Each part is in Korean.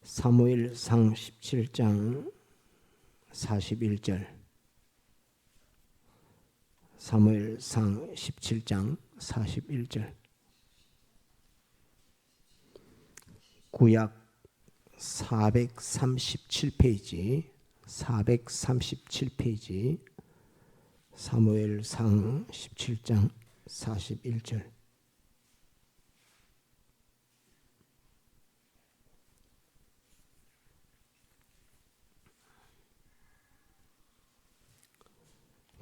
사무엘상 17장 41절. 사무엘상 17장 41절. 구약 437페이지 437페이지 사무엘상 17장 41절.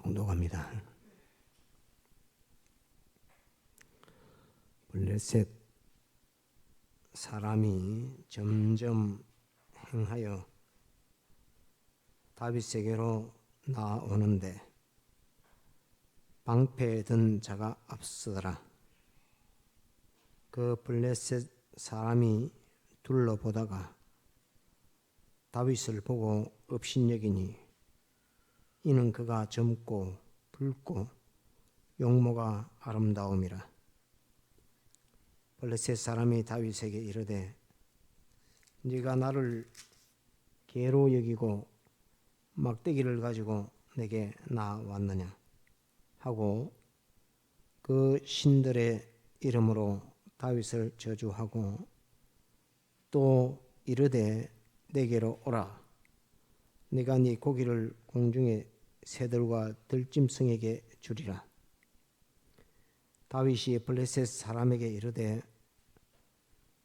공독합니다. 블레셋 사람이 점점 행하여 다윗에게로 나아오는데 방패에 든 자가 앞서더라. 그 블레셋 사람이 둘러보다가 다윗을 보고 업신여기니 이는 그가 젊고 붉고 용모가 아름다움이라. 블레셋 사람이 다윗에게 이르되 네가 나를 개로 여기고 막대기를 가지고 내게 나왔느냐 하고 그 신들의 이름으로 다윗을 저주하고 또 이르되 내게로 오라. 네가 네 고기를 공중의 새들과 들짐승에게 주리라. 다윗이 블레셋 사람에게 이르되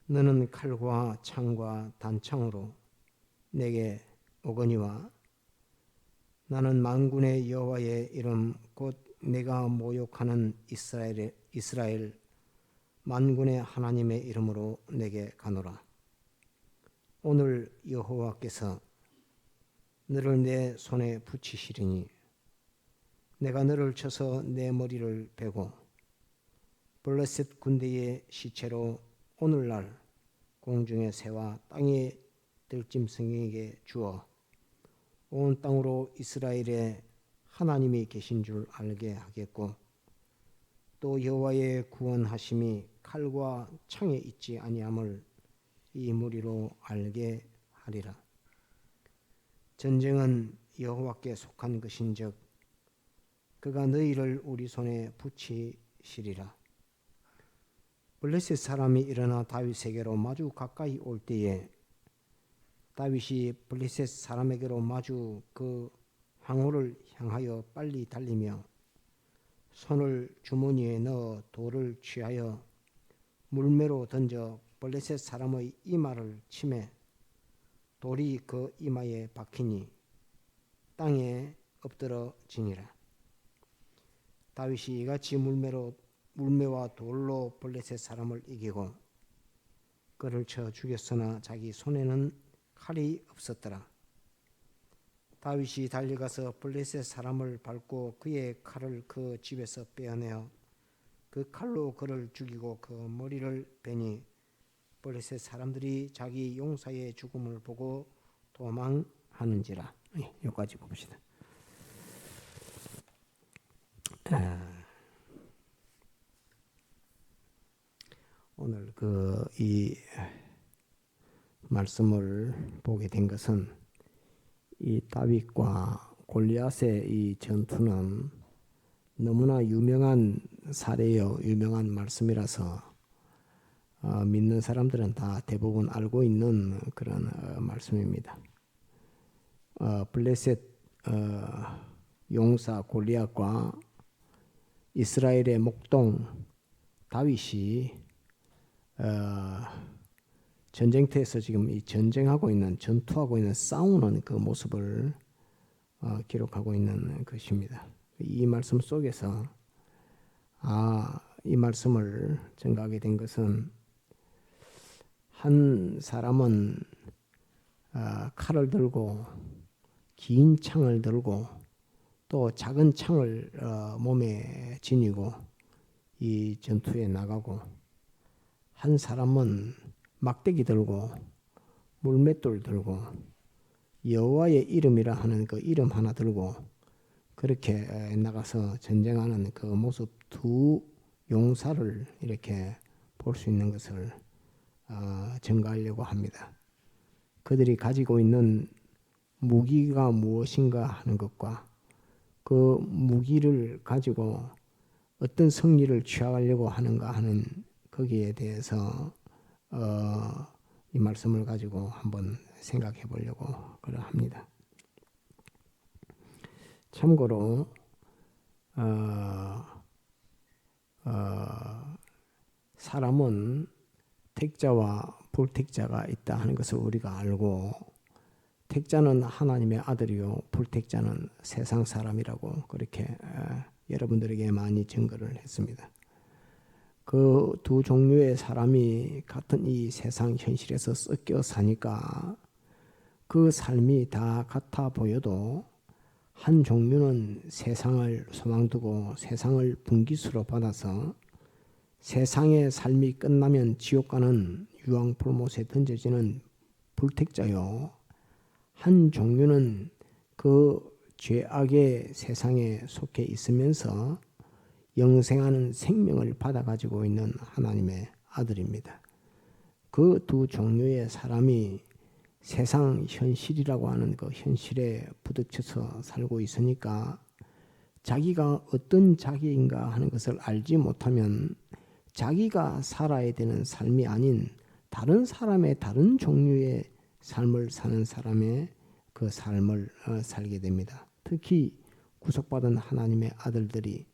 너는 칼과 창과 단창으로 내게 오거니와 나는 만군의 여호와의 이름 곧 내가 모욕하는 이스라엘 만군의 하나님의 이름으로 내게 가노라. 오늘 여호와께서 너를 내 손에 붙이시리니 내가 너를 쳐서 내 머리를 베고 블레셋 군대의 시체로 오늘날 공중의 새와 땅의 들짐승에게 주어 온 땅으로 이스라엘에 하나님이 계신 줄 알게 하겠고 또 여호와의 구원하심이 칼과 창에 있지 아니함을 이 무리로 알게 하리라. 전쟁은 여호와께 속한 것인즉 그가 너희를 우리 손에 붙이시리라. 블레셋 사람이 일어나 다윗에게로 마주 가까이 올 때에 다윗이 블레셋 사람에게로 마주 그 항우를 향하여 빨리 달리며 손을 주머니에 넣어 돌을 취하여 물매로 던져 블레셋 사람의 이마를 치매 돌이 그 이마에 박히니 땅에 엎드러지니라. 다윗이 이같이 물매와 돌로 블레셋 사람을 이기고 그를 쳐 죽였으나 자기 손에는 칼이 없었더라. 다윗이 달려가서 블레셋 사람을 밟고 그의 칼을 그 집에서 빼어내어 그 칼로 그를 죽이고 그 머리를 베니 블레셋 사람들이 자기 용사의 죽음을 보고 도망하는지라. 여기까지 봅시다. 오늘 이 말씀을 보게 된 것은 이 다윗과 골리앗의 이 전투는 너무나 유명한 사례요, 유명한 말씀이라서 믿는 사람들은 다 대부분 알고 있는 그런 말씀입니다. 블레셋 용사 골리앗과 이스라엘의 목동 다윗이 전쟁터에서 지금 이 전투하고 있는 싸우는 그 모습을 기록하고 있는 것입니다. 이 말씀 속에서 이 말씀을 전가하게 된 것은 한 사람은 칼을 들고 긴 창을 들고 또 작은 창을 몸에 지니고 이 전투에 나가고 한 사람은 막대기 들고 물맷돌 들고 여호와의 이름이라 하는 그 이름 하나 들고 그렇게 나가서 전쟁하는 그 모습 두 용사를 이렇게 볼 수 있는 것을 증가하려고 합니다. 그들이 가지고 있는 무기가 무엇인가 하는 것과 그 무기를 가지고 어떤 승리를 취하려고 하는가 하는 거기에 대해서 이 말씀을 가지고 한번 생각해 보려고 그러합니다. 참고로 사람은 택자와 불택자가 있다 하는 것을 우리가 알고, 택자는 하나님의 아들이요 불택자는 세상 사람이라고 그렇게 여러분들에게 많이 증거를 했습니다. 그 두 종류의 사람이 같은 이 세상 현실에서 섞여 사니까 그 삶이 다 같아 보여도 한 종류는 세상을 소망두고 세상을 분깃으로 받아서 세상의 삶이 끝나면 지옥 가는 유황불못에 던져지는 불택자요, 한 종류는 그 죄악의 세상에 속해 있으면서 영생하는 생명을 받아 가지고 있는 하나님의 아들입니다. 그 두 종류의 사람이 세상 현실이라고 하는 그 현실에 부딪혀서 살고 있으니까 자기가 어떤 자기인가 하는 것을 알지 못하면 자기가 살아야 되는 삶이 아닌 다른 사람의 다른 종류의 삶을 사는 사람의 그 삶을 살게 됩니다. 특히 구속받은 하나님의 아들들이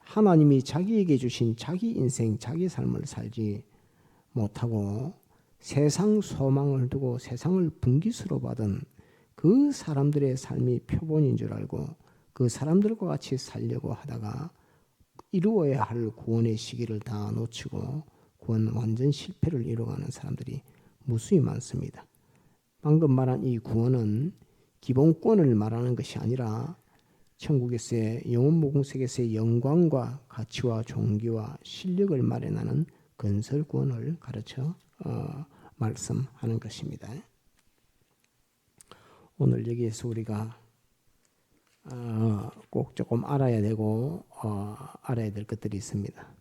하나님이 자기에게 주신 자기 인생, 자기 삶을 살지 못하고 세상 소망을 두고 세상을 분깃으로 받은 그 사람들의 삶이 표본인 줄 알고 그 사람들과 같이 살려고 하다가 이루어야 할 구원의 시기를 다 놓치고 구원 완전 실패를 이루어가는 사람들이 무수히 많습니다. 방금 말한 이 구원은 기본권을 말하는 것이 아니라 천국에서의 영원무궁색에서의 영광과 가치와 존귀와 실력을 마련하는 건설구원을 가르쳐 말씀하는 것입니다. 오늘 여기에서 우리가 꼭 조금 알아야 되고 알아야 될 것들이 있습니다.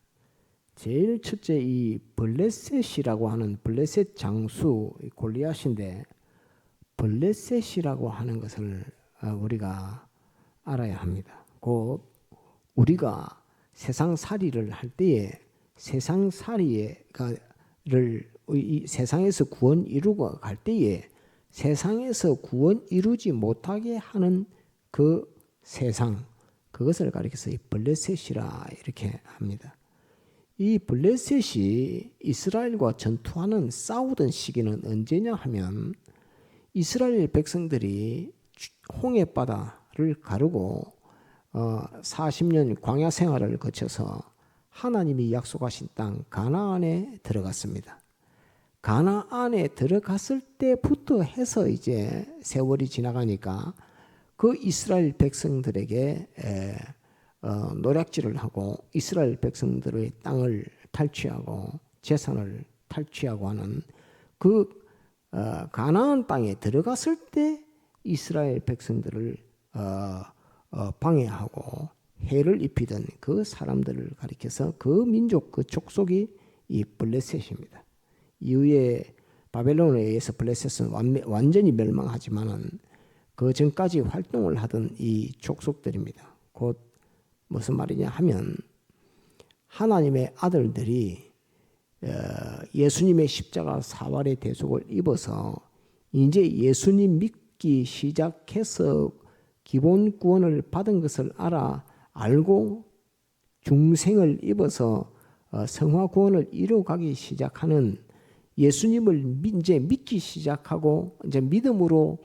제일 첫째, 이 블레셋이라고 하는 블레셋 장수 골리앗인데, 블레셋이라고 하는 것을 우리가 알아야 합니다. 곧 우리가 세상살이를 할 때에 세상에서 구원 이루고 갈 때에 세상에서 구원 이루지 못하게 하는 그 세상, 그것을 가리켜서 이 블레셋이라 이렇게 합니다. 이 블레셋이 이스라엘과 전투하는 싸우던 시기는 언제냐 하면 이스라엘 백성들이 홍해바다를 가르고 40년 광야 생활을 거쳐서 하나님이 약속하신 땅 가나안에 들어갔습니다. 가나안에 들어갔을 때부터 해서 이제 세월이 지나가니까 그 이스라엘 백성들에게 노략질을 하고 이스라엘 백성들의 땅을 탈취하고 재산을 탈취하고 하는 그 가나안 땅에 들어갔을 때 이스라엘 백성들을 방해하고 해를 입히던 그 사람들을 가리켜서 그 민족, 그 족속이 이 블레셋입니다. 이후에 바벨론에 의해서 블레셋은 완전히 멸망하지만은 그 전까지 활동을 하던 이 족속들입니다. 곧 무슨 말이냐 하면 하나님의 아들들이 예수님의 십자가 사활의 대속을 입어서 이제 예수님 믿기 시작해서 기본 구원을 받은 것을 알고 중생을 입어서 성화 구원을 이루어가기 시작하는 예수님을 이제 믿기 시작하고 이제 믿음으로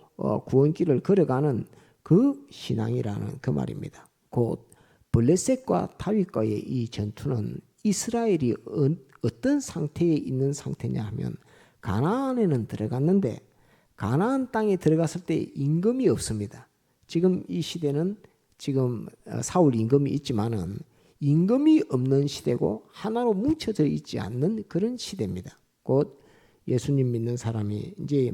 구원길을 걸어가는 그 신앙이라는 그 말입니다. 곧 블레셋과 다윗과의 이 전투는 이스라엘이 어떤 상태에 있는 상태냐 하면 가나안에는 들어갔는데 가나안 땅에 들어갔을 때 임금이 없습니다. 지금 이 시대는 지금 사울 임금이 있지만은 임금이 없는 시대고 하나로 뭉쳐져 있지 않는 그런 시대입니다. 곧 예수님 믿는 사람이 이제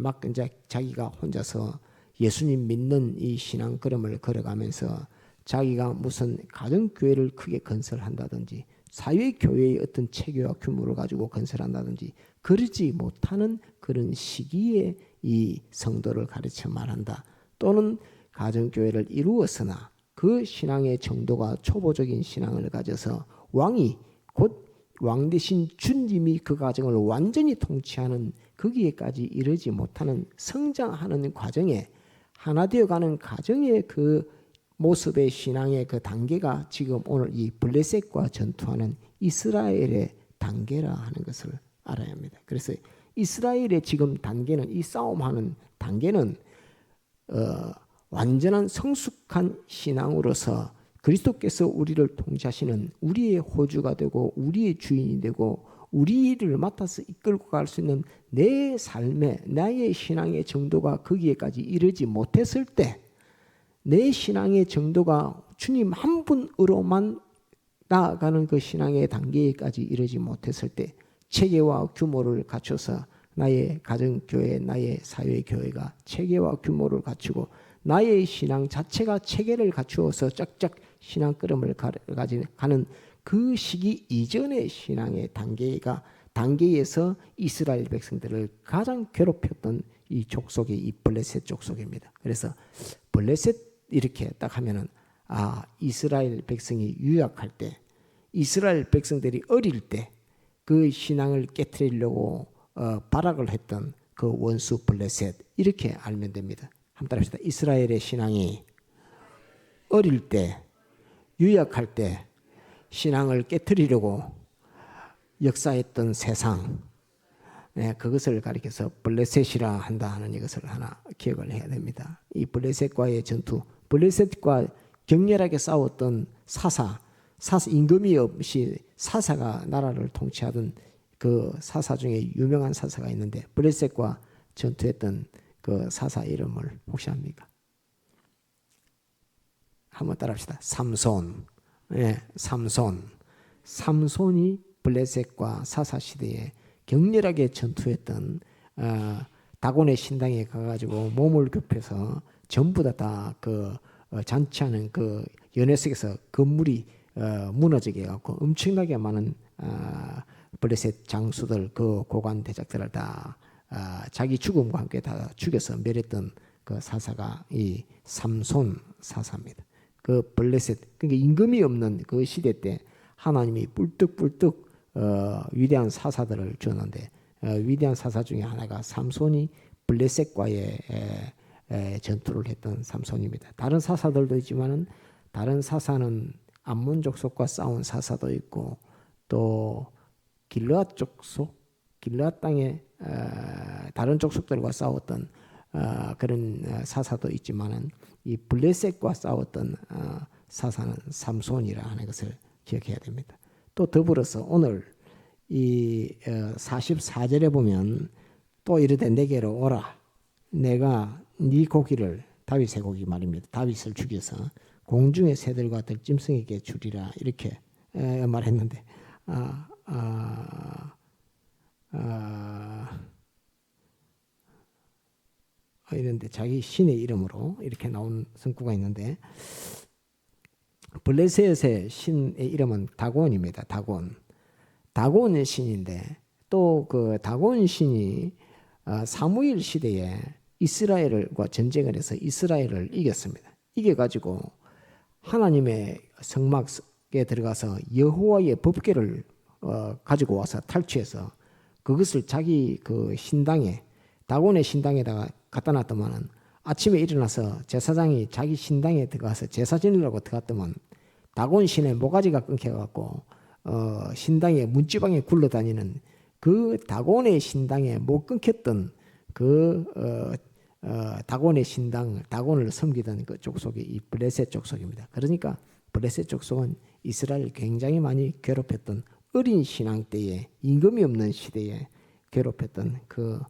자기가 혼자서 예수님 믿는 이 신앙 걸음을 걸어가면서 자기가 무슨 가정교회를 크게 건설한다든지 사회교회의 어떤 체계와 규모를 가지고 건설한다든지 그러지 못하는 그런 시기에 이 성도를 가르쳐 말한다. 또는 가정교회를 이루었으나 그 신앙의 정도가 초보적인 신앙을 가져서 왕이 곧 왕 대신 주님이 그 가정을 완전히 통치하는 거기에까지 이르지 못하는 성장하는 과정에 하나 되어가는 가정의 그 모습의 신앙의 그 단계가 지금 오늘 이 블레셋과 전투하는 이스라엘의 단계라 하는 것을 알아야 합니다. 그래서 이스라엘의 지금 단계는 이 싸움하는 단계는 완전한 성숙한 신앙으로서 그리스도께서 우리를 통치하시는 우리의 호주가 되고 우리의 주인이 되고 우리를 맡아서 이끌고 갈 수 있는 내 삶의 나의 신앙의 정도가 거기에까지 이르지 못했을 때 내 신앙의 정도가 주님 한 분으로만 나아가는 그 신앙의 단계까지 이르지 못했을 때 체계와 규모를 갖춰서 나의 가정교회, 나의 사회교회가 체계와 규모를 갖추고 나의 신앙 자체가 체계를 갖추어서 쫙쫙 신앙 걸음을 가는 그 시기 이전의 신앙의 단계에서 이스라엘 백성들을 가장 괴롭혔던 이 족속이 이 블레셋 족속입니다. 그래서 블레셋 이렇게 딱 하면은 이스라엘 백성이 유약할 때, 이스라엘 백성들이 어릴 때 그 신앙을 깨트리려고 발악을 했던 그 원수 블레셋 이렇게 알면 됩니다. 한번 따라합시다. 이스라엘의 신앙이 어릴 때, 유약할 때 신앙을 깨트리려고 역사했던 세상, 그것을 가리켜서 블레셋이라 한다 하는 이것을 하나 기억을 해야 됩니다. 이 블레셋과의 전투, 블레셋과 격렬하게 싸웠던 사사 임금이 없이 사사가 나라를 통치하던 그 사사 중에 유명한 사사가 있는데 블레셋과 전투했던 그 사사 이름을 혹시 압니까? 한번 따라합시다. 삼손. 삼손이 블레셋과 사사 시대에 격렬하게 전투했던 다곤의 신당에 가가지고 몸을 굽혀서 전부 다 그 잔치하는 그 연회석에서 건물이 무너지게 해갖고 엄청나게 많은 블레셋 장수들 그 고관 대작들을 다 자기 죽음과 함께 다 죽여서 멸했던 그 사사가 이 삼손 사사입니다. 그 블레셋 그러니까 임금이 없는 그 시대 때 하나님이 뿔뚝뿔뚝 위대한 사사들을 주었는데 위대한 사사 중에 하나가 삼손이 블레셋과의 전투를 했던 삼손입니다. 다른 사사들도 있지만은 다른 사사는 암몬 족속과 싸운 사사도 있고 또 길르앗 족속, 길르앗 땅에 다른 족속들과 싸웠던 그런 사사도 있지만은 이 블레셋과 싸웠던 사사는 삼손이라 하는 것을 기억해야 됩니다. 또 더불어서 오늘 이 44절에 보면 또 이르되 내게로 오라 내가 네 고기를 다윗의 고기 말입니다. 다윗을 죽여서 공중의 새들과 들짐승에게 주리라 이렇게 말했는데 이런데 자기 신의 이름으로 이렇게 나온 성구가 있는데 블레셋의 신의 이름은 다곤입니다. 다곤의 신인데 또 그 다곤 신이 사무엘 시대에 이스라엘과 전쟁을 해서 이스라엘을 이겼습니다. 이겨가지고 하나님의 성막에 들어가서 여호와의 법궤를 가지고 와서 탈취해서 그것을 자기 그 신당에 다곤의 신당에다가 갖다 놨더만은 아침에 일어나서 제사장이 자기 신당에 들어가서 제사 지내려고 들어갔더만 다곤 신의 모가지가 끊겨갖고 신당의 문지방에 굴러다니는 그 다곤의 신당에 못 끊겼던 그 다곤의 신당, 다곤을 섬기던 그 족속이 이 블레셋 족속입니다. 그러니까 블레셋 족속은 이스라엘 굉장히 많이 괴롭혔던 어린 신앙 때에 임금이 없는 시대에 괴롭혔던 그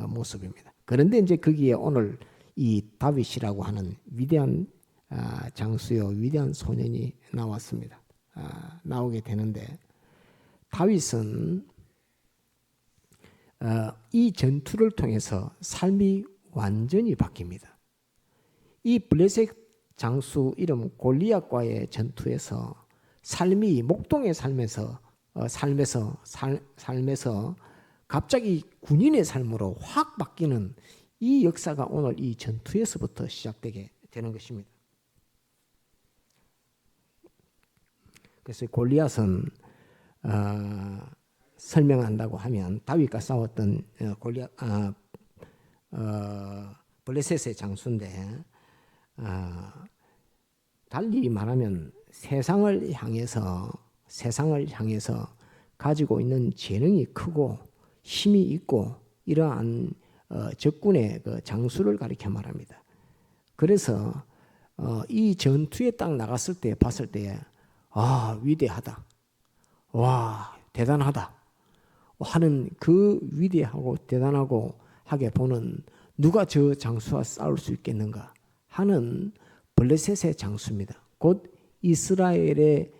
모습입니다. 그런데 이제 거기에 오늘 이 다윗이라고 하는 위대한 장수요 위대한 소년이 나왔습니다. 나오게 되는데 다윗은 이 전투를 통해서 삶이 완전히 바뀝니다. 이 블레셋 장수 이름 골리앗과의 전투에서 삶이 목동의 삶에서 갑자기 군인의 삶으로 확 바뀌는 이 역사가 오늘 이 전투에서부터 시작되게 되는 것입니다. 그래서 골리앗은 설명한다고 하면 다윗과 싸웠던 블레셋의 장수인데, 달리 말하면 세상을 향해서 가지고 있는 재능이 크고 힘이 있고 이러한 적군의 그 장수를 가리켜 말합니다. 그래서 이 전투에 딱 나갔을 때 봤을 때 위대하다, 와 대단하다 하는 그 위대하고 대단하고 하게 보는, 누가 저 장수와 싸울 수 있겠는가 하는 블레셋의 장수입니다. 곧 이스라엘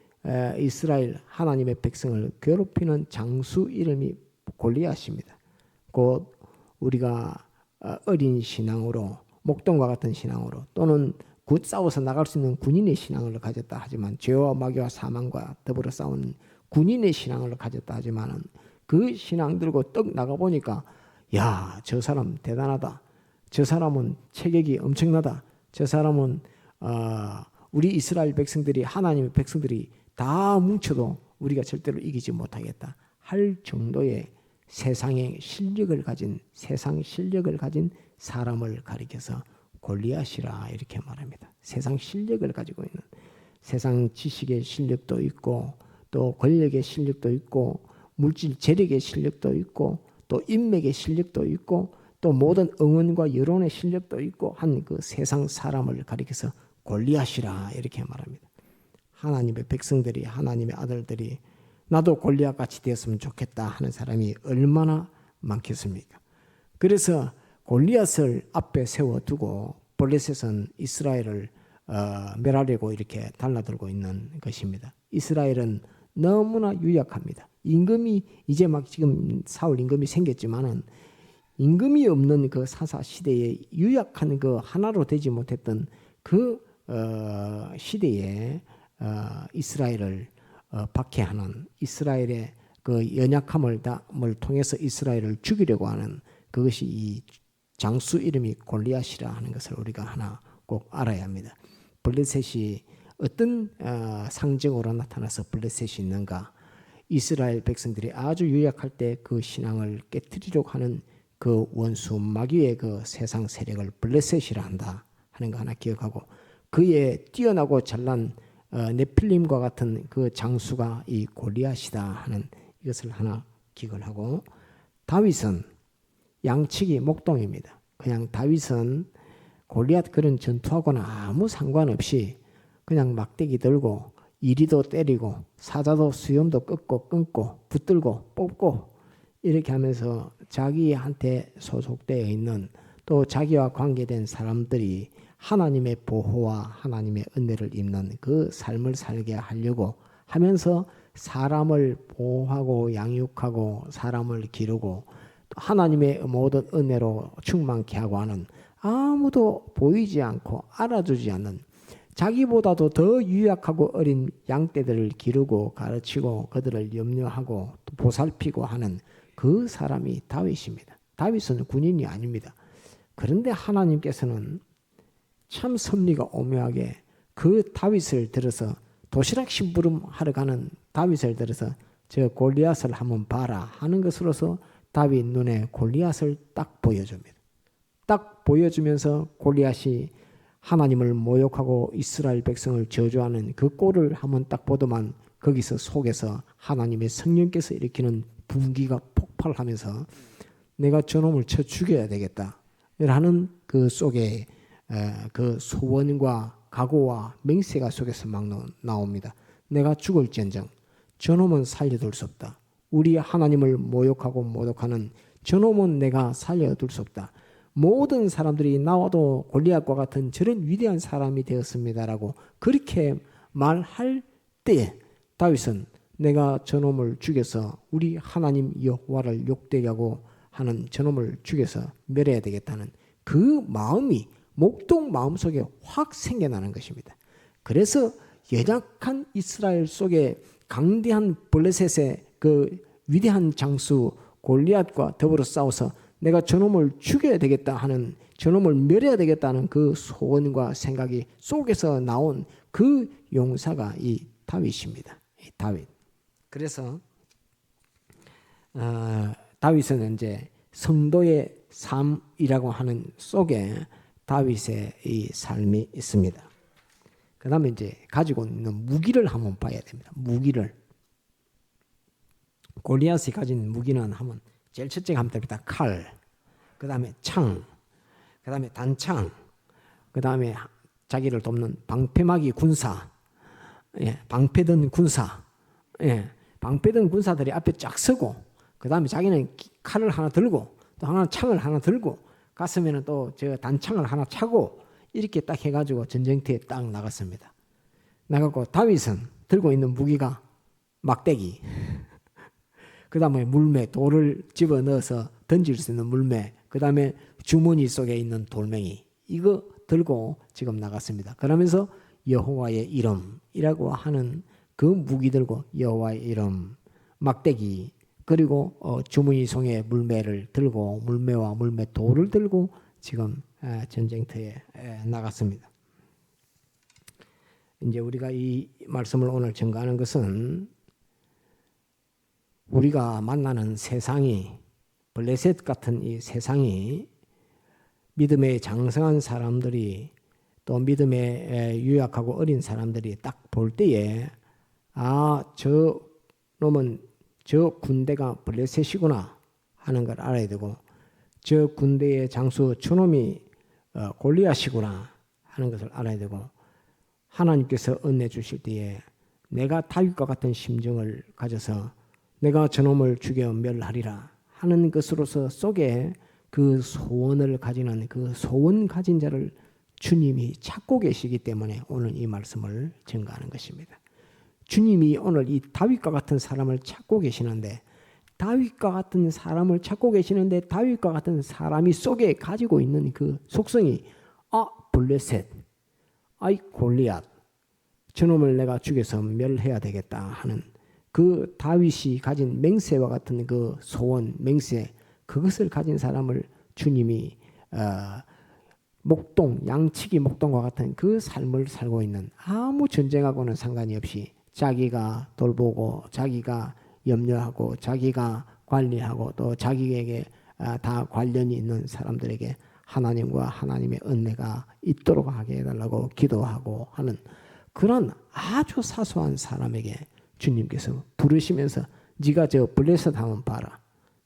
하나님의 백성을 괴롭히는 장수 이름이 골리앗입니다. 곧 우리가 어린 신앙으로, 목동과 같은 신앙으로, 또는 곧 싸워서 나갈 수 있는 군인의 신앙을 가졌다 하지만, 죄와 마귀와 사망과 더불어 싸우는 군인의 신앙을 가졌다 하지만은, 그 신앙 들고 떡 나가 보니까 야, 저 사람 대단하다, 저 사람은 체격이 엄청나다, 저 사람은 우리 이스라엘 백성들이, 하나님의 백성들이 다 뭉쳐도 우리가 절대로 이기지 못하겠다 할 정도의 세상 실력을 가진 사람을 가리켜서 골리앗이라 이렇게 말합니다. 세상 실력을 가지고 있는, 세상 지식의 실력도 있고 또 권력의 실력도 있고 물질 재력의 실력도 있고 또 인맥의 실력도 있고 또 모든 응원과 여론의 실력도 있고 한 그 세상 사람을 가리켜서 골리앗이라 이렇게 말합니다. 하나님의 백성들이, 하나님의 아들들이 나도 골리앗 같이 되었으면 좋겠다 하는 사람이 얼마나 많겠습니까? 그래서 골리앗을 앞에 세워두고 블레셋은 이스라엘을 멸하려고 이렇게 달라들고 있는 것입니다. 이스라엘은 너무나 유약합니다. 임금이 이제 막 지금 사울 임금이 생겼지만은, 임금이 없는 그 사사 시대에 유약한 그 하나로 되지 못했던 그 시대에 이스라엘을 박해하는, 이스라엘의 그 연약함을 통해서 이스라엘을 죽이려고 하는, 그것이 이 장수 이름이 골리앗이라 하는 것을 우리가 하나 꼭 알아야 합니다. 블레셋이 어떤 상징으로 나타나서 블레셋이 있는가? 이스라엘 백성들이 아주 유약할 때 그 신앙을 깨뜨리려고 하는 그 원수 마귀의 그 세상 세력을 블레셋이라 한다 하는 거 하나 기억하고, 그의 뛰어나고 잘난 네필림과 같은 그 장수가 이 골리앗이다 하는 이것을 하나 기억을 하고, 다윗은 양측이 목동입니다. 그냥 다윗은 골리앗 그런 전투하고는 아무 상관없이 그냥 막대기 들고 이리도 때리고 사자도 수염도 끊고 붙들고 뽑고 이렇게 하면서 자기한테 소속되어 있는, 또 자기와 관계된 사람들이 하나님의 보호와 하나님의 은혜를 입는 그 삶을 살게 하려고 하면서 사람을 보호하고 양육하고 사람을 기르고 또 하나님의 모든 은혜로 충만케 하고 하는, 아무도 보이지 않고 알아주지 않는, 자기보다도 더 유약하고 어린 양떼들을 기르고 가르치고 그들을 염려하고 또 보살피고 하는 그 사람이 다윗입니다. 다윗은 군인이 아닙니다. 그런데 하나님께서는 참 섭리가 오묘하게 그 다윗을 들어서, 도시락 심부름하러 가는 다윗을 들어서 저 골리앗을 한번 봐라 하는 것으로서 다윗 눈에 골리앗을 딱 보여줍니다. 딱 보여주면서 골리앗이 하나님을 모욕하고 이스라엘 백성을 저주하는 그 꼴을 한번 딱 보더만, 거기서 속에서 하나님의 성령께서 일으키는 분기가 폭발하면서 내가 저놈을 쳐 죽여야 되겠다 라는 그 속에 그 소원과 각오와 맹세가 속에서 막 나옵니다. 내가 죽을지언정 저놈은 살려둘 수 없다. 우리 하나님을 모욕하고 모독하는 저놈은 내가 살려둘 수 없다. 모든 사람들이 나와도 골리앗과 같은 저런 위대한 사람이 되었습니다라고 그렇게 말할 때 다윗은 내가 저놈을 죽여서 우리 하나님 여호와를 욕되게 하고 하는 저놈을 죽여서 멸해야 되겠다는 그 마음이 목동 마음속에 확 생겨나는 것입니다. 그래서 연약한 이스라엘 속에 강대한 블레셋의 그 위대한 장수 골리앗과 더불어 싸워서 내가 저놈을 죽여야 되겠다 하는, 저놈을 멸해야 되겠다는 그 소원과 생각이 속에서 나온 그 용사가 이 다윗입니다. 이 다윗. 그래서 다윗은 이제 성도의 삶이라고 하는 속에 다윗의 이 삶이 있습니다. 그 다음에 이제 가지고 있는 무기를 한번 봐야 됩니다. 무기를. 골리앗이 가진 무기는 하면 제일 첫째가 하면 됩니다. 칼, 그 다음에 창, 그 다음에 단창, 그 다음에 자기를 돕는 방패막이 군사, 방패든 군사, 방패든 군사들이 앞에 쫙 서고, 그 다음에 자기는 칼을 하나 들고, 또 하나는 창을 하나 들고, 가슴에는 또 저 단창을 하나 차고, 이렇게 딱 해가지고 전쟁터에 딱 나갔습니다. 나가고 다윗은 들고 있는 무기가 막대기, 그 다음에 물매, 돌을 집어넣어서 던질 수 있는 물매, 그 다음에 주머니 속에 있는 돌멩이, 이거 들고 지금 나갔습니다. 그러면서 여호와의 이름이라고 하는 그 무기 들고 여호와의 이름, 막대기, 그리고 주머니 속에 물매를 들고 물매와 물매 돌을 들고 지금 전쟁터에 나갔습니다. 이제 우리가 이 말씀을 오늘 전가하는 것은 우리가 만나는 세상이, 블레셋 같은 이 세상이 믿음에 장성한 사람들이, 또 믿음에 유약하고 어린 사람들이 딱 볼 때에 저 놈은, 저 군대가 블레셋이구나 하는 걸 알아야 되고, 저 군대의 장수 저놈이 골리앗이구나 하는 것을 알아야 되고, 하나님께서 은혜 주실 때에 내가 다윗과 같은 심정을 가져서 내가 저놈을 죽여 멸하리라 하는 것으로서 속에 그 소원을 가지는, 그 소원 가진 자를 주님이 찾고 계시기 때문에 오늘 이 말씀을 전가하는 것입니다. 주님이 오늘 이 다윗과 같은 사람을 찾고 계시는데, 다윗과 같은 사람을 찾고 계시는데, 다윗과 같은 사람이 속에 가지고 있는 그 속성이 블레셋, 골리앗, 저놈을 내가 죽여서 멸해야 되겠다 하는 그 다윗이 가진 맹세와 같은 그 소원, 맹세, 그것을 가진 사람을 주님이 목동, 양치기 목동과 같은 그 삶을 살고 있는, 아무 전쟁하고는 상관이 없이 자기가 돌보고 자기가 염려하고 자기가 관리하고 또 자기에게 다 관련이 있는 사람들에게 하나님과 하나님의 은혜가 있도록 하게 해달라고 기도하고 하는 그런 아주 사소한 사람에게 주님께서 부르시면서 네가 저 블레셋 한번 봐라,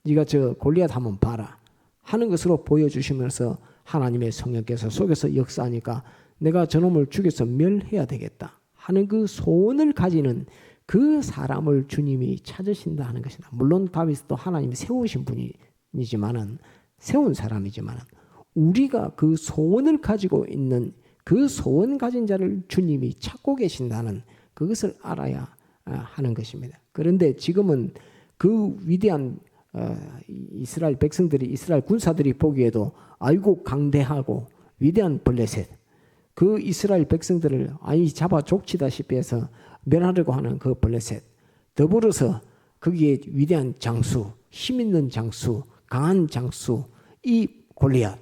네가 저 골리앗 한번 봐라 하는 것으로 보여주시면서 하나님의 성령께서 속에서 역사하니까 내가 저놈을 죽여서 멸해야 되겠다 하는 그 소원을 가지는 그 사람을 주님이 찾으신다 하는 것이다. 물론 다윗도 하나님이 세우신 분이지만은, 세운 사람이지만은, 우리가 그 소원을 가지고 있는 그 소원 가진 자를 주님이 찾고 계신다는 그것을 알아야 하는 것입니다. 그런데 지금은 그 위대한 이스라엘 백성들이, 이스라엘 군사들이 보기에도 아이고 강대하고 위대한 블레셋, 그 이스라엘 백성들을 잡아 족치다시피 해서 멸하려고 하는 그 블레셋, 더불어서 거기에 위대한 장수, 힘 있는 장수, 강한 장수, 이 골리앗,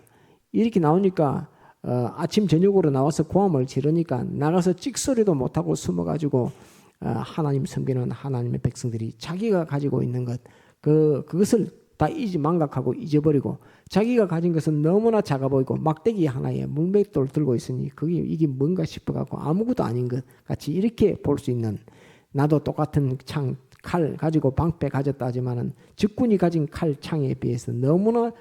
이렇게 나오니까 아침 저녁으로 나와서 고함을 지르니까 나가서 찍소리도 못하고 숨어가지고 하나님 섬기는 하나님의 백성들이 자기가 가지고 있는 것, 그것을 다 망각하고 잊어버리고, 자기가 가진 것은 너무나 작아 보이고 막대기 하나에 문백돌 들고 있으니 이게 뭔가 싶어갖고 아무것도 아닌 것 같이 이렇게 볼 수 있는, 나도 똑같은 창, 칼 가지고 방패 가졌다 하지만은 적군이 가진 칼, 창에 비해서 너무나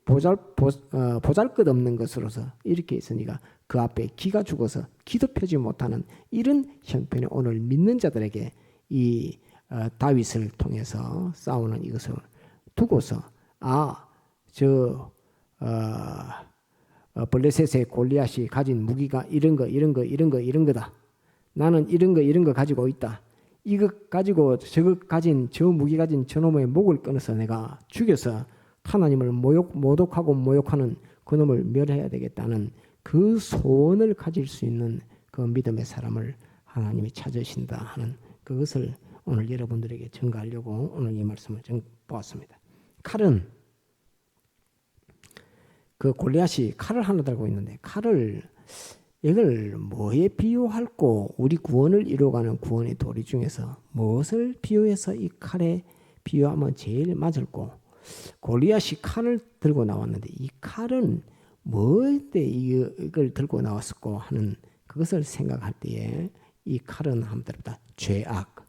보잘것없는 것으로서 이렇게 있으니까 그 앞에 기가 죽어서 기도 펴지 못하는 이런 형편이 오늘 믿는 자들에게 이 다윗을 통해서 싸우는 이것을 두고서 블레셋의 골리앗이 가진 무기가 이런 거다. 나는 이런 거 가지고 있다. 이거 가지고 저 무기 가진 저놈의 목을 끊어서 내가 죽여서 하나님을 모독하고 모욕하는 그놈을 멸해야 되겠다는 그 소원을 가질 수 있는 그 믿음의 사람을 하나님이 찾으신다 하는 그것을 오늘 여러분들에게 전가하려고 오늘 이 말씀을 보았습니다. 칼은 그 골리앗이 칼을 하나 들고 있는데 칼을 이걸 뭐에 비유할고 우리 구원을 이루어가는 구원의 도리 중에서 무엇을 비유해서 이 칼에 비유하면 제일 맞을고 골리앗이 칼을 들고 나왔는데 이 칼은 뭐에 이걸 들고 나왔을고 하는 그것을 생각할 때에 이 칼은 한마디로 죄악,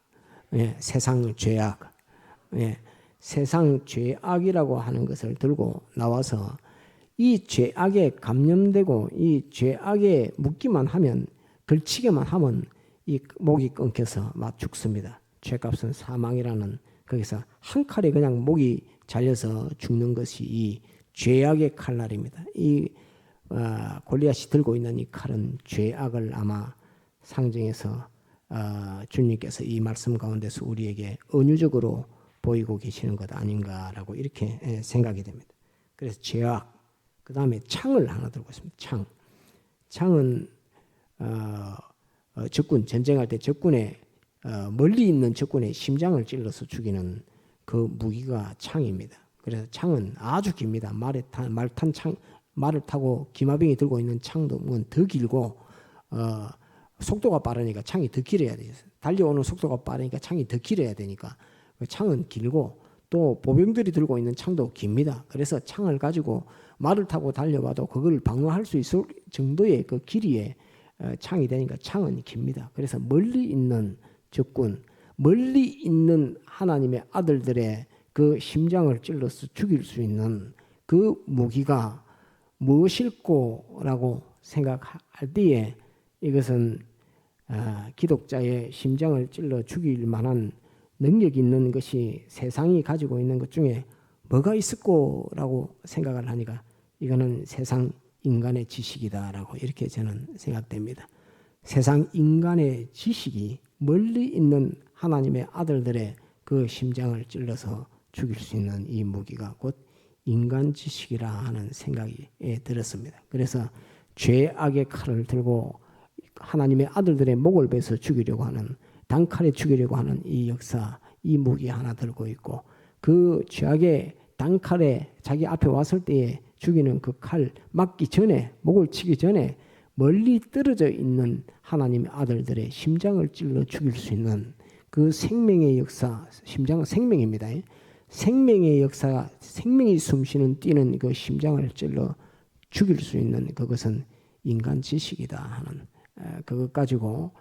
예, 세상 죄악, 예, 세상 죄악이라고 하는 것을 들고 나와서 이 죄악에 감염되고 이 죄악에 묶기만 하면 걸치게만 하면 이 목이 끊겨서 막 죽습니다. 죄값은 사망이라는 거기서 한 칼에 그냥 목이 잘려서 죽는 것이 이 죄악의 칼날입니다. 이 골리앗이 들고 있는 이 칼은 죄악을 아마 상징해서 주님께서 이 말씀 가운데서 우리에게 은유적으로 보이고 계시는 것 아닌가라고 이렇게 생각이 됩니다. 그래서 죄악, 그 다음에 창을 하나 들고 있습니다. 창은 적군, 전쟁할 때 적군의 멀리 있는 적군의 심장을 찔러서 죽이는 그 무기가 창입니다. 그래서 창은 아주 깁니다. 말을 타고 기마병이 들고 있는 창도 더 길고 속도가 빠르니까 창이 더 길어야 돼요. 달려오는 속도가 빠르니까 창이 더 길어야 되니까 창은 길고 또 보병들이 들고 있는 창도 깁니다. 그래서 창을 가지고 말을 타고 달려와도 그걸 방어할 수 있을 정도의 그 길이의 창이 되니까 창은 깁니다. 그래서 멀리 있는 적군, 멀리 있는 하나님의 아들들의 그 심장을 찔러서 죽일 수 있는 그 무기가 무엇일꼬라고 생각할 때에 이것은 기독자의 심장을 찔러 죽일 만한 능력이 있는 것이 세상이 가지고 있는 것 중에 뭐가 있을꼬라고 생각을 하니까 이거는 세상 인간의 지식이다라고 이렇게 저는 생각됩니다. 세상 인간의 지식이 멀리 있는 하나님의 아들들의 그 심장을 찔러서 죽일 수 있는 이 무기가 곧 인간 지식이라 하는 생각이 들었습니다. 그래서 죄악의 칼을 들고 하나님의 아들들의 목을 베서 죽이려고 하는 단칼에 죽이려고 하는 이 역사, 이 무기 하나 들고 있고 그 죄악의 단칼에 자기 앞에 왔을 때에 죽이는 그 칼 맞기 전에 목을 치기 전에 멀리 떨어져 있는 하나님의 아들들의 심장을 찔러 죽일 수 있는 그 생명의 역사, 심장은 생명입니다. 생명의 역사가 생명이 숨쉬는 뛰는 그 심장을 찔러 죽일 수 있는 그것은 인간 지식이다 하는 그것 가지고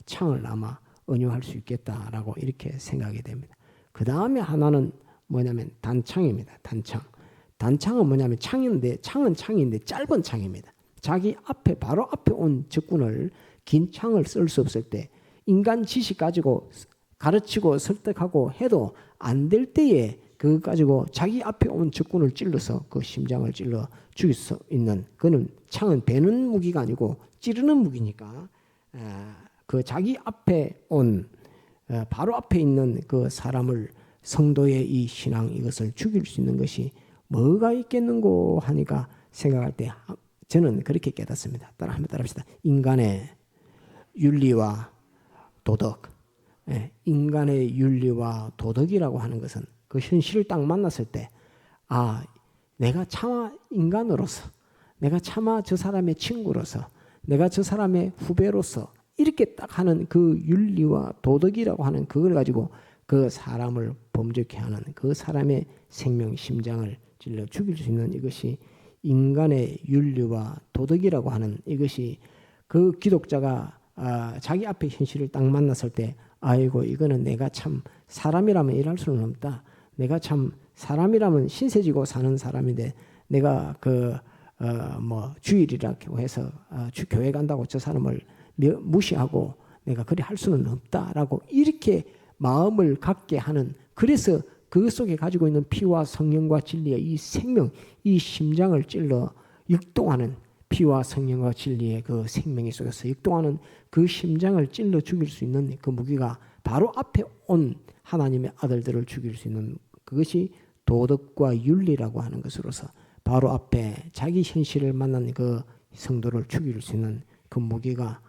창을 아마 은유할 수 있겠다라고 이렇게 생각이 됩니다. 그 다음에 하나는 뭐냐면 단창입니다. 단창은 뭐냐면 창은 창인데 짧은 창입니다. 자기 앞에 바로 앞에 온 적군을 긴 창을 쓸 수 없을 때 인간 지식 가지고 가르치고 설득하고 해도 안 될 때에 그거 가지고 자기 앞에 온 적군을 찔러서 그 심장을 찔러 죽일 수 있는 그는 창은 베는 무기가 아니고 찌르는 무기니까 그 자기 앞에 온 바로 앞에 있는 그 사람을 성도의 이 신앙 이것을 죽일 수 있는 것이 뭐가 있겠는고 하니까 생각할 때 저는 그렇게 깨닫습니다. 한번 따라합시다. 인간의 윤리와 도덕, 인간의 윤리와 도덕이라고 하는 것은 그 현실을 딱 만났을 때 내가 차마 인간으로서 내가 차마 저 사람의 친구로서 내가 저 사람의 후배로서 이렇게 딱 하는 그 윤리와 도덕이라고 하는 그걸 가지고 그 사람을 범죄케 하는 그 사람의 생명 심장을 찔러 죽일 수 있는 이것이 인간의 윤리와 도덕이라고 하는 이것이 그 기독자가 자기 앞에 현실을 딱 만났을 때 아이고 이거는 내가 참 사람이라면 이럴 수는 없다. 내가 참 사람이라면 신세지고 사는 사람인데 내가 주일이라고 해서 교회 간다고 저 사람을 무시하고 내가 그리 할 수는 없다라고 이렇게 마음을 갖게 하는 그래서 그 속에 가지고 있는 피와 성령과 진리의 이 생명, 이 심장을 찔러 역동하는 피와 성령과 진리의 그 생명이 속에서 역동하는 그 심장을 찔러 죽일 수 있는 그 무기가 바로 앞에 온 하나님의 아들들을 죽일 수 있는 그것이 도덕과 윤리라고 하는 것으로서 바로 앞에 자기 현실을 만난 그 성도를 죽일 수 있는 그 무기가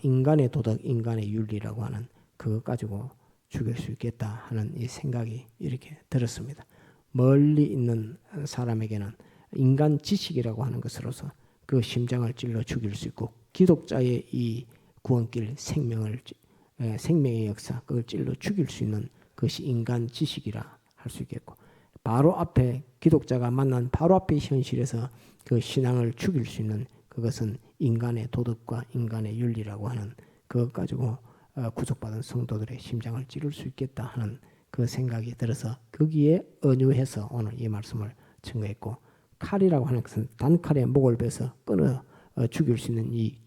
인간의 도덕, 인간의 윤리라고 하는 그것 가지고 죽일 수 있겠다 하는 이 생각이 이렇게 들었습니다. 멀리 있는 사람에게는 인간 지식이라고 하는 것으로서 그 심장을 찔러 죽일 수 있고, 기독자의 이 구원길 생명의 역사, 그걸 찔러 죽일 수 있는 것이 인간 지식이라 할 수 있겠고, 바로 앞에 기독자가 만난 바로 앞의 현실에서 그 신앙을 죽일 수 있는 그것은 인간의 도덕과 인간의 윤리라고 하는 그것 가지고 구속받은 성도들의 심장을 찌를 수 있겠다 하는 그 생각이 들어서 거기에 언유해서 오늘 이 말씀을 증거했고, 칼이라고 하는 것은 단칼에 목을 베서 끊어 죽일 수 있는 이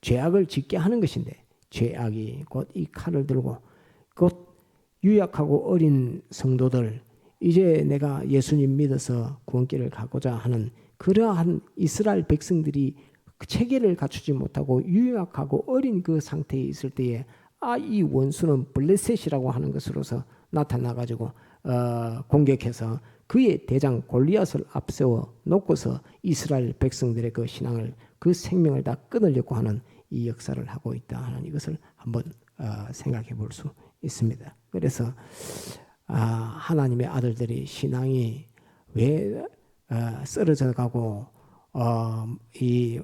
죄악을 짓게 하는 것인데, 죄악이 곧 이 칼을 들고 곧 유약하고 어린 성도들, 이제 내가 예수님 믿어서 구원길을 가고자 하는 그러한 이스라엘 백성들이 체계를 갖추지 못하고 유약하고 어린 그 상태에 있을 때에 이 원수는 블레셋이라고 하는 것으로서 나타나가지고 공격해서 그의 대장 골리앗을 앞세워 놓고서 이스라엘 백성들의 그 신앙을, 그 생명을 다 끊으려고 하는 이 역사를 하고 있다 하는 이것을 한번 생각해 볼 수 있습니다. 그래서 하나님의 아들들이 신앙이 왜 쓰러져 가고 이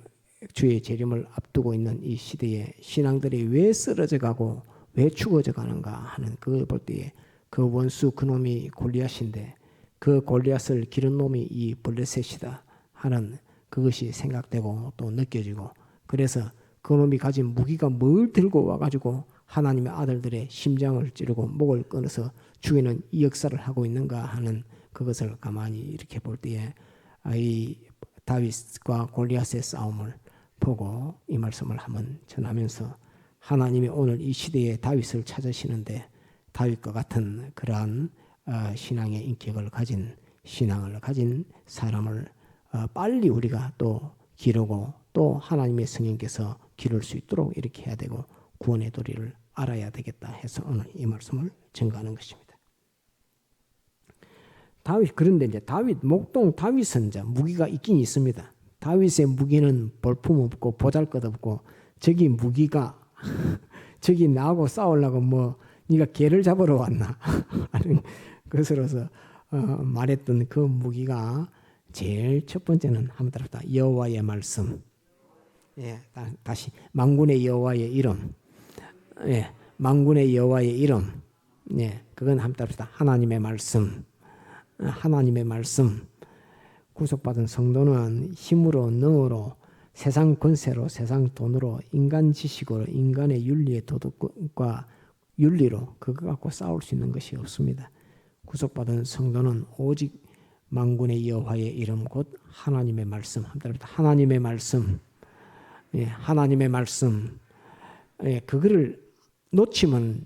주의 재림을 앞두고 있는 이 시대에 신앙들이 왜 쓰러져 가고 왜 죽어져 가는가 하는 그걸 볼 때에 그 원수 그놈이 골리앗인데 그 골리앗을 기른 놈이 이 블레셋이다 하는 그것이 생각되고 또 느껴지고, 그래서 그놈이 가진 무기가 뭘 들고 와가지고 하나님의 아들들의 심장을 찌르고 목을 끊어서 죽이는 이 역사를 하고 있는가 하는 그것을 가만히 이렇게 볼 때에 이 다윗과 골리앗의 싸움을 보고 이 말씀을 한번 전하면서, 하나님이 오늘 이 시대에 다윗을 찾으시는데 다윗과 같은 그러한 신앙의 인격을 가진, 신앙을 가진 사람을 빨리 우리가 또 기르고 또 하나님의 성령께서 기를 수 있도록 이렇게 해야 되고 구원의 도리를 알아야 되겠다 해서 오늘 이 말씀을 전가하는 것입니다. 그런데 이제 목동 다윗은 이제 무기가 있긴 있습니다. 다윗의 무기는 볼품없고 보잘것없고, 저기 무기가 저기 나하고 싸우려고 뭐 네가 개를 잡으러 왔나 하는 것으로서 말했던 그 무기가 제일 첫 번째는 한번 따라합시다. 여호와의 말씀. 예, 다시 만군의 여호와의 이름. 예, 만군의 여호와의 이름. 예, 그건 한번 따라합시다. 하나님의 말씀. 하나님의 말씀. 구속받은 성도는 힘으로 능으로 세상 권세로 세상 돈으로 인간 지식으로 인간의 윤리의 도덕과 윤리로 그거 갖고 싸울 수 있는 것이 없습니다. 구속받은 성도는 오직 만군의 여호와의 이름 곧 하나님의 말씀. 하나님의 말씀. 예, 하나님의 말씀. 예, 그거를 놓치면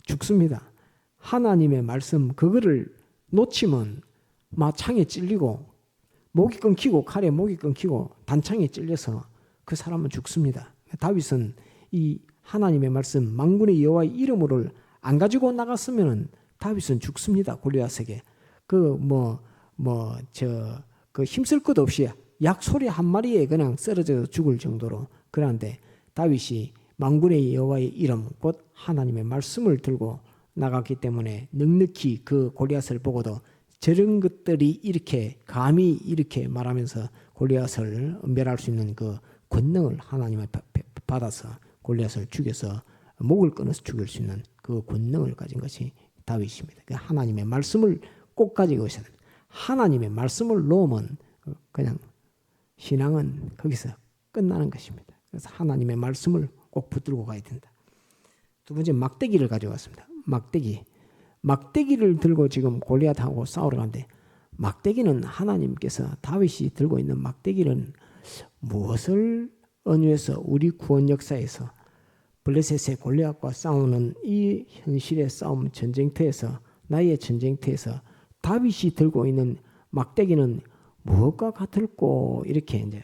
죽습니다. 하나님의 말씀 그거를 놓치면 막 창에 찔리고 목이 끊기고 칼에 목이 끊기고 단창에 찔려서 그 사람은 죽습니다. 다윗은 이 하나님의 말씀 만군의 여호와의 이름을 안 가지고 나갔으면 다윗은 죽습니다. 골리앗에게 그 힘쓸 것 없이 약소리 한 마리에 그냥 쓰러져 죽을 정도로. 그런데 다윗이 만군의 여호와의 이름 곧 하나님의 말씀을 들고 나갔기 때문에 넉넉히 그 골리앗을 보고도 저런 것들이 이렇게 감히 이렇게 말하면서 골리앗을 멸할 수 있는 그 권능을 하나님을 받아서 골리앗을 죽여서 목을 끊어서 죽일 수 있는 그 권능을 가진 것이 다윗입니다. 하나님의 말씀을 꼭 가지고 있어야 됩니다. 하나님의 말씀을 놓으면 그냥 신앙은 거기서 끝나는 것입니다. 그래서 하나님의 말씀을 꼭 붙들고 가야 된다. 두 번째, 막대기를 가져왔습니다. 막대기를 들고 지금 골리앗하고 싸우러 가는데, 막대기는 하나님께서 다윗이 들고 있는 막대기는 무엇을 언유해서 우리 구원 역사에서 블레셋의 골리앗과 싸우는 이 현실의 싸움 전쟁터에서, 나의 전쟁터에서 다윗이 들고 있는 막대기는 무엇과 같을꼬 이렇게 이제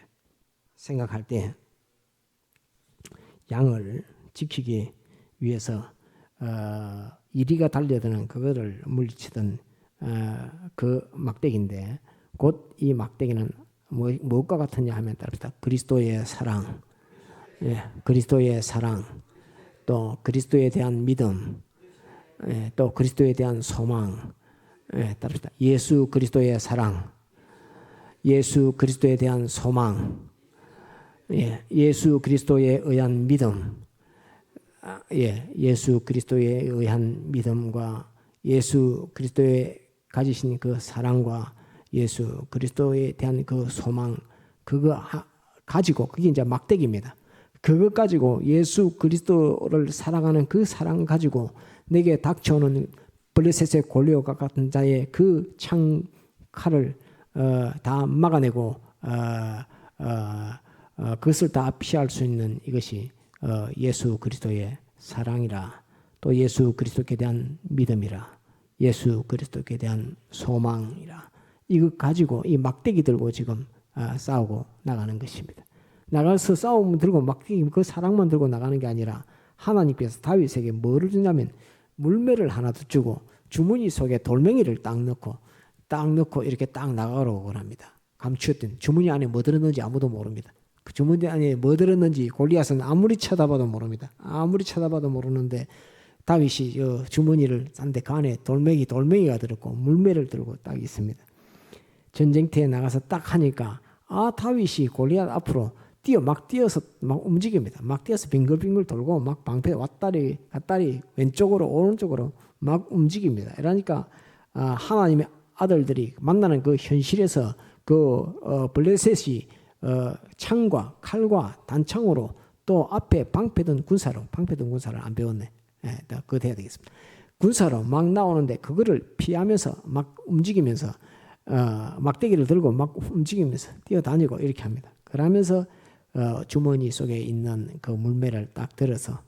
생각할 때, 양을 지키기 위해서 이리가 달려드는 그거를 물리치던 그 막대기인데, 곧 이 막대기는 무엇과 같으냐 하면 따릅니다. 그리스도의 사랑, 그리스도의 사랑, 또 그리스도에 대한 믿음, 또 그리스도에 대한 소망, 따릅시다. 예수 그리스도의 사랑, 예수 그리스도에 대한 소망, 예수 그리스도에 의한 믿음, 예수 그리스도에 의한 믿음과 예수 그리스도에 가지신 그 사랑과 예수 그리스도에 대한 그 소망, 그거 가지고, 그게 이제 막대기입니다. 그거 가지고 예수 그리스도를 사랑하는 그 사랑 가지고 내게 닥쳐오는 블레셋의 골리앗과 같은 자의 그 창칼을 다 막아내고 그것을 다 피할 수 있는 이것이 예수 그리스도의 사랑이라, 또 예수 그리스도께 대한 믿음이라, 예수 그리스도께 대한 소망이라, 이거 가지고 이 막대기 들고 지금 싸우고 나가는 것입니다. 나가서 싸움 들고 막대기 그 사랑만 들고 나가는 게 아니라 하나님께서 다윗에게 뭐를 주냐면 물매를 하나 더 주고 주머니 속에 돌멩이를 딱 넣고 이렇게 딱 나가라고 합니다. 감추었던 주머니 안에 뭐 들었는지 아무도 모릅니다. 그 주머니 안에 뭐 들었는지 골리앗은 아무리 쳐다봐도 모릅니다. 아무리 쳐다봐도 모르는데 다윗이 주머니를 싼데 그 안에 돌멩이가 들었고 물매를 들고 딱 있습니다. 전쟁터에 나가서 딱 하니까 다윗이 골리앗 앞으로 막 뛰어서 막 움직입니다. 막 뛰어서 빙글빙글 돌고 막 방패 왔다리 갔다리 왼쪽으로 오른쪽으로 막 움직입니다. 그러니까 하나님의 아들들이 만나는 그 현실에서 블레셋이 창과 칼과 단창으로 또 앞에 방패든 군사를 안 배웠네. 그거 해야 되겠습니다. 군사로 막 나오는데 그거를 피하면서 막 움직이면서 막대기를 들고 막 움직이면서 뛰어다니고 이렇게 합니다. 그러면서 주머니 속에 있는 그 물매를 딱 들어서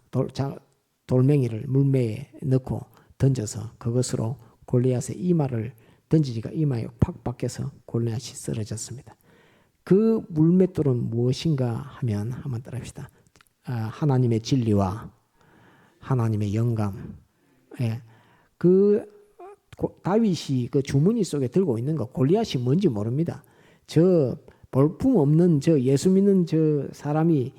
돌멩이를 물매에 넣고 던져서 그것으로 골리앗의 이마를 던지니까 이마에 팍 박혀서 골리앗이 쓰러졌습니다. 그 물맷돌은 무엇인가 하면 한번 따라합시다. 하나님의 진리와 하나님의 영감. 다윗이 그 주머니 속에 들고 있는 거 골리앗이 뭔지 모릅니다. 저 볼품 없는 저 예수 믿는 저 사람이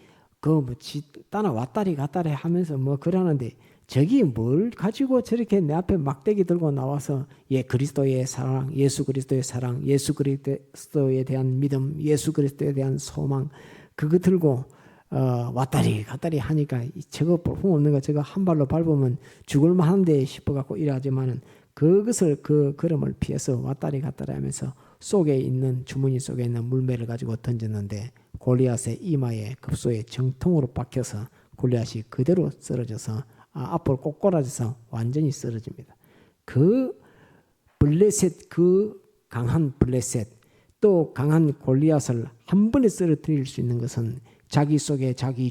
따라 왔다리 갔다리 하면서 뭐 그러는데 저기 뭘 가지고 저렇게 내 앞에 막대기 들고 나와서 그리스도의 사랑, 예수 그리스도의 사랑, 예수 그리스도에 대한 믿음, 예수 그리스도에 대한 소망, 그거 들고 왔다리 갔다리 하니까 저거 볼품 없는 거 저거 한 발로 밟으면 죽을 만한데 싶어갖고 이러지만은 그것을 그 걸음을 피해서 왔다리 갔다리 하면서 주머니 속에 있는 물매를 가지고 던졌는데 골리앗의 이마에 급소에 정통으로 박혀서 골리앗이 그대로 쓰러져서 앞으로 꼬꾸라져서 완전히 쓰러집니다. 그 블레셋, 그 강한 블레셋, 또 강한 골리앗을 한 번에 쓰러뜨릴 수 있는 것은 자기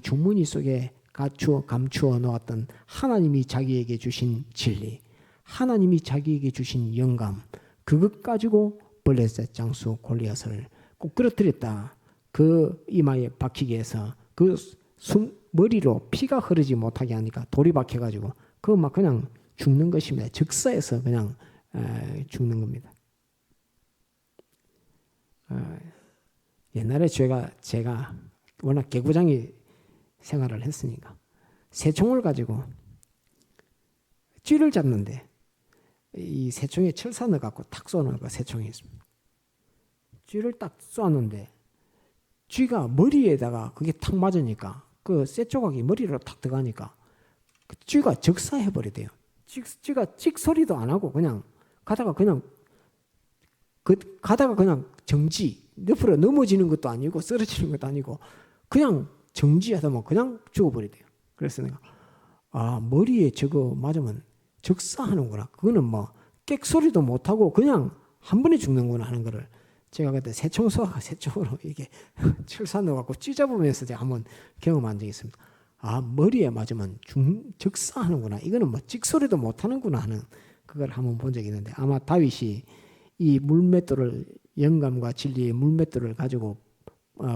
주머니 속에 감추어 놓았던 하나님이 자기에게 주신 진리, 하나님이 자기에게 주신 영감, 그것 가지고 블레셋 장수 골리앗을 꼭 끌어들였다. 그 이마에 박히게 해서 머리로 피가 흐르지 못하게 하니까 돌이 박혀가지고 그거 막 그냥 죽는 것입니다. 즉사에서 그냥 죽는 겁니다. 옛날에 제가 워낙 개구장이 생활을 했으니까 새총을 가지고 쥐를 잡는데 이 새총에 철사 넣어갖고 탁 쏘는 새총이 있습니다. 쥐를 딱 쏘았는데 쥐가 머리에다가 그게 탁 맞으니까 그 쇠조각이 머리로 탁 들어가니까 그 쥐가 적사해버리대요. 쥐가 찍 소리도 안 하고 그냥 가다가 그냥 정지, 옆으로 넘어지는 것도 아니고 쓰러지는 것도 아니고 그냥 정지하다 보면 그냥 죽어버리대요. 그래서 내가 머리에 저거 맞으면 적사하는구나. 그거는 뭐 객소리도 못하고 그냥 한 번에 죽는구나 하는 거를 제가 그때 새총으로 이게 철사 넣어갖고 찢어보면서 제가 한번 경험한 적이 있습니다. 머리에 맞으면 적사하는구나. 이거는 뭐 찍소리도 못하는구나 하는 그걸 한번 본 적이 있는데 아마 다윗이 이 물맷돌을 영감과 진리의 물맷돌을 가지고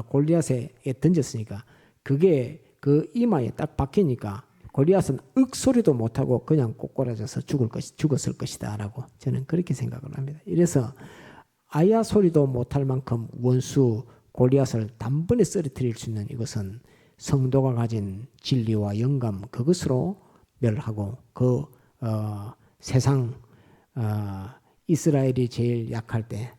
골리앗에 던졌으니까 그게 그 이마에 딱 박히니까 골리앗은 소리도 못하고 그냥 꼬꾸라져서 죽었을 것이다 라고 저는 그렇게 생각을 합니다. 이래서 아야 소리도 못할 만큼 원수 골리앗을 단번에 쓰러뜨릴 수 있는 이것은 성도가 가진 진리와 영감 그것으로 멸하고 세상 이스라엘이 제일 약할 때,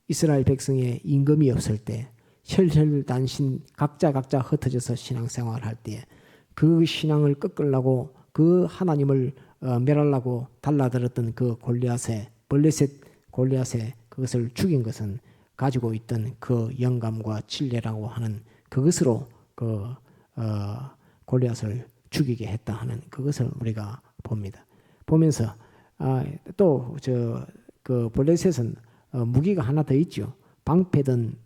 이스라엘 백성의 임금이 없을 때, 혈혈단신 각자 흩어져서 신앙생활할 때 그 신앙을 꺾으려고 그 하나님을 멸하려고 달라들었던 그 골리앗의 블레셋 골리앗의 그것을 죽인 것은 가지고 있던 그 영감과 진리라고 하는 그것으로 골리앗을 죽이게 했다 하는 그것을 우리가 봅니다. 보면서 또 그 블레셋은 무기가 하나 더 있죠. 방패든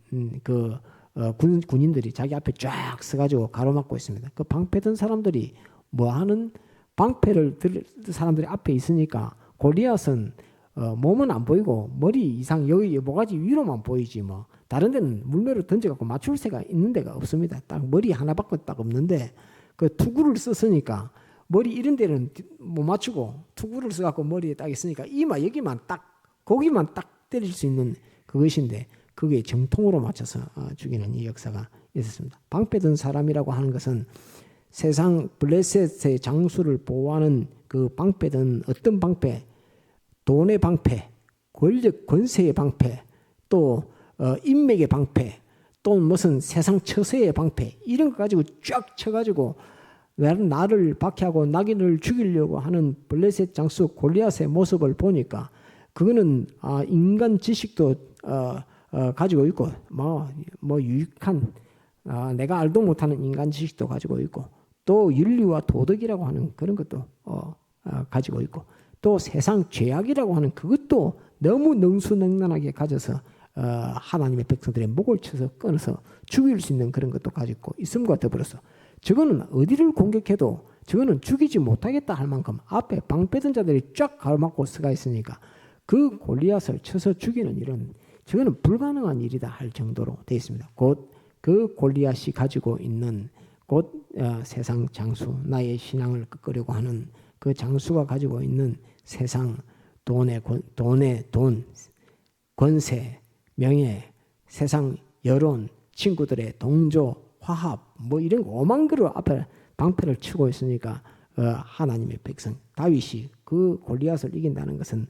군인들이 자기 앞에 쫙 서가지고 가로막고 있습니다. 그 방패든 사람들이 뭐하는 방패를 들 사람들이 앞에 있으니까 골리앗은 몸은 안 보이고 머리 이상 여기 모가지 위로만 보이지 뭐 다른 데는 물매로 던져갖고 맞출 새가 있는 데가 없습니다. 딱 머리 하나밖에 딱 없는데 그 투구를 썼으니까 머리 이런 데는 못 맞추고 투구를 써갖고 머리에 딱 있으니까 이마 여기만 딱 거기만 딱 때릴 수 있는 그것인데 그게 정통으로 맞춰서 죽이는 이 역사가 있었습니다. 방패 든 사람이라고 하는 것은 세상 블레셋의 장수를 보호하는 그 방패든 어떤 방패, 돈의 방패, 권력 권세의 방패, 또 인맥의 방패, 또 무슨 세상 처세의 방패 이런 거 가지고 쫙 쳐가지고 나를 박해하고 낙인을 죽이려고 하는 블레셋 장수 골리앗의 모습을 보니까 그거는 인간 지식도 가지고 있고 뭐 유익한 내가 알도 못하는 인간 지식도 가지고 있고 또 윤리와 도덕이라고 하는 그런 것도 가지고 있고 또 세상 죄악이라고 하는 그것도 너무 능수능란하게 가져서 하나님의 백성들의 목을 쳐서 끊어서 죽일 수 있는 그런 것도 가지고 있음과 더불어서 저거는 어디를 공격해도 저거는 죽이지 못하겠다 할 만큼 앞에 방패든 자들이 쫙 가로막고 서가 있으니까 그 골리앗을 쳐서 죽이는 일은 저거는 불가능한 일이다 할 정도로 되어 있습니다. 곧 그 골리앗이 가지고 있는 곧 세상 장수 나의 신앙을 꺾으려고 하는 그 장수가 가지고 있는 세상 돈, 권세, 명예, 세상 여론, 친구들의 동조, 화합 뭐 이런 거 오만 그릇 앞에 방패를 치고 있으니까 하나님의 백성 다윗이 그 골리앗을 이긴다는 것은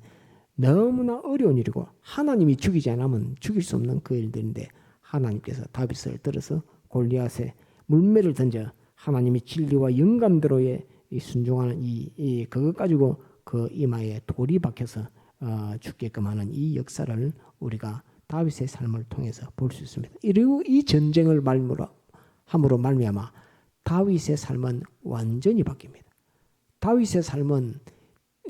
너무나 어려운 일이고 하나님이 죽이지 않으면 죽일 수 없는 그 일들인데 하나님께서 다윗을 들어서 골리앗에 물매를 던져 하나님이 진리와 영감대로의 순종하는 그것 가지고 그 이마에 돌이 박혀서 죽게끔 하는 이 역사를 우리가 다윗의 삶을 통해서 볼 수 있습니다. 그리고 이 전쟁을 함으로 말미암아 다윗의 삶은 완전히 바뀝니다. 다윗의 삶은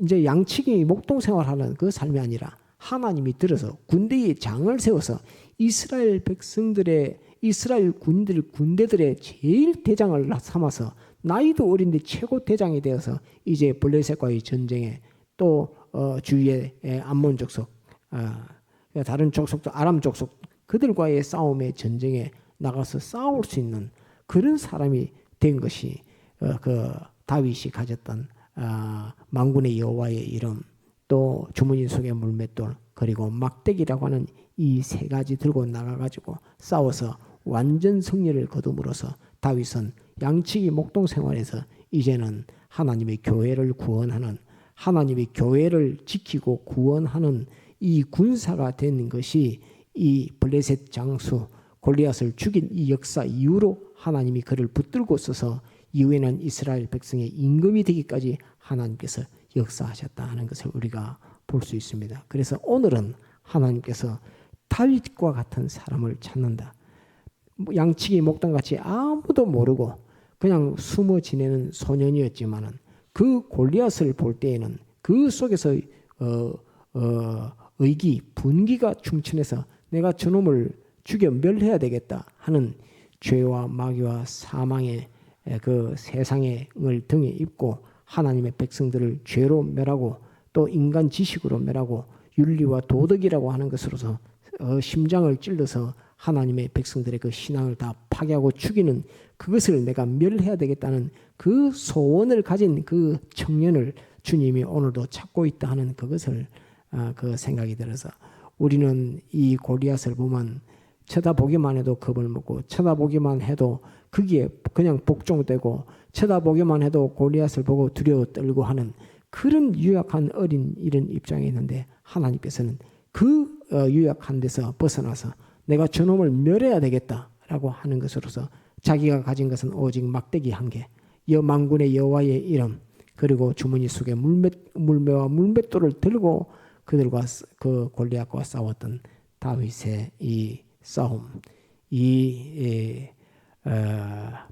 이제 양치기 목동 생활하는 그 삶이 아니라 하나님이 들어서 군대의 장을 세워서 이스라엘 군대들의 제일 대장을 삼아서 나이도 어린데 최고 대장이 되어서 이제 블레셋과의 전쟁에 또 주위의 암몬 족속 다른 족속도 아람 족속 그들과의 싸움의 전쟁에 나가서 싸울 수 있는 그런 사람이 된 것이 그 다윗이 가졌던 만군의 여호와의 이름 또 주머니 속의 물맷돌 그리고 막대기라고 하는 이 세 가지 들고 나가가지고 싸워서 완전 승리를 거둠으로써 다윗은 양치기 목동 생활에서 이제는 하나님의 교회를 구원하는 하나님의 교회를 지키고 구원하는 이 군사가 된 것이 이 블레셋 장수 골리앗을 죽인 이 역사 이후로 하나님이 그를 붙들고 서서 이후에는 이스라엘 백성의 임금이 되기까지 하나님께서 역사하셨다 하는 것을 우리가 볼 수 있습니다. 그래서 오늘은 하나님께서 다윗과 같은 사람을 찾는다. 양치기 목동같이 아무도 모르고 그냥 숨어 지내는 소년이었지만은 그 골리앗을 볼 때에는 그 속에서 의기, 분기가 충천해서 내가 저놈을 죽여 멸해야 되겠다 하는 죄와 마귀와 사망의 그 세상을 등에 입고 하나님의 백성들을 죄로 멸하고 또 인간 지식으로 멸하고 윤리와 도덕이라고 하는 것으로서 심장을 찔러서 하나님의 백성들의 그 신앙을 다 파괴하고 죽이는 그것을 내가 멸해야 되겠다는 그 소원을 가진 그 청년을 주님이 오늘도 찾고 있다 하는 그것을 그 생각이 들어서 우리는 이 골리앗을 보면 쳐다보기만 해도 겁을 먹고 쳐다보기만 해도 거기에 그냥 복종되고 쳐다보기만 해도 골리앗을 보고 두려워 떨고 하는 그런 유약한 어린 이런 입장에 있는데 하나님께서는 그 유약한 데서 벗어나서 내가 저놈을 멸해야 되겠다라고 하는 것으로서 자기가 가진 것은 오직 막대기 한 개, 만군의 여호와의 이름, 그리고 주머니 속에 물매와 물맷돌을 들고 그들과 그 골리앗과 싸웠던 다윗의 이 싸움, 이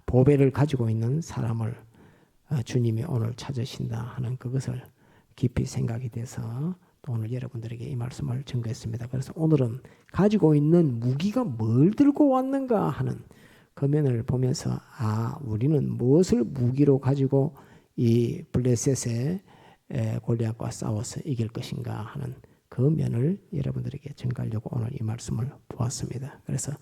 보배를 가지고 있는 사람을 주님이 오늘 찾으신다 하는 그것을 깊이 생각이 돼서 오늘 여러분들에게 이 말씀을 전거했습니다. 그래서 오늘은 가지고 있는 무기가 뭘 들고 왔는가 하는 그 면을 보면서 우리는 무엇을 무기로 가지고 이 블레셋의 골리앗과 싸워서 이길 것인가 하는 그 면을 여러분들에게 전가하려고 오늘 이 말씀을 보았습니다. 그래서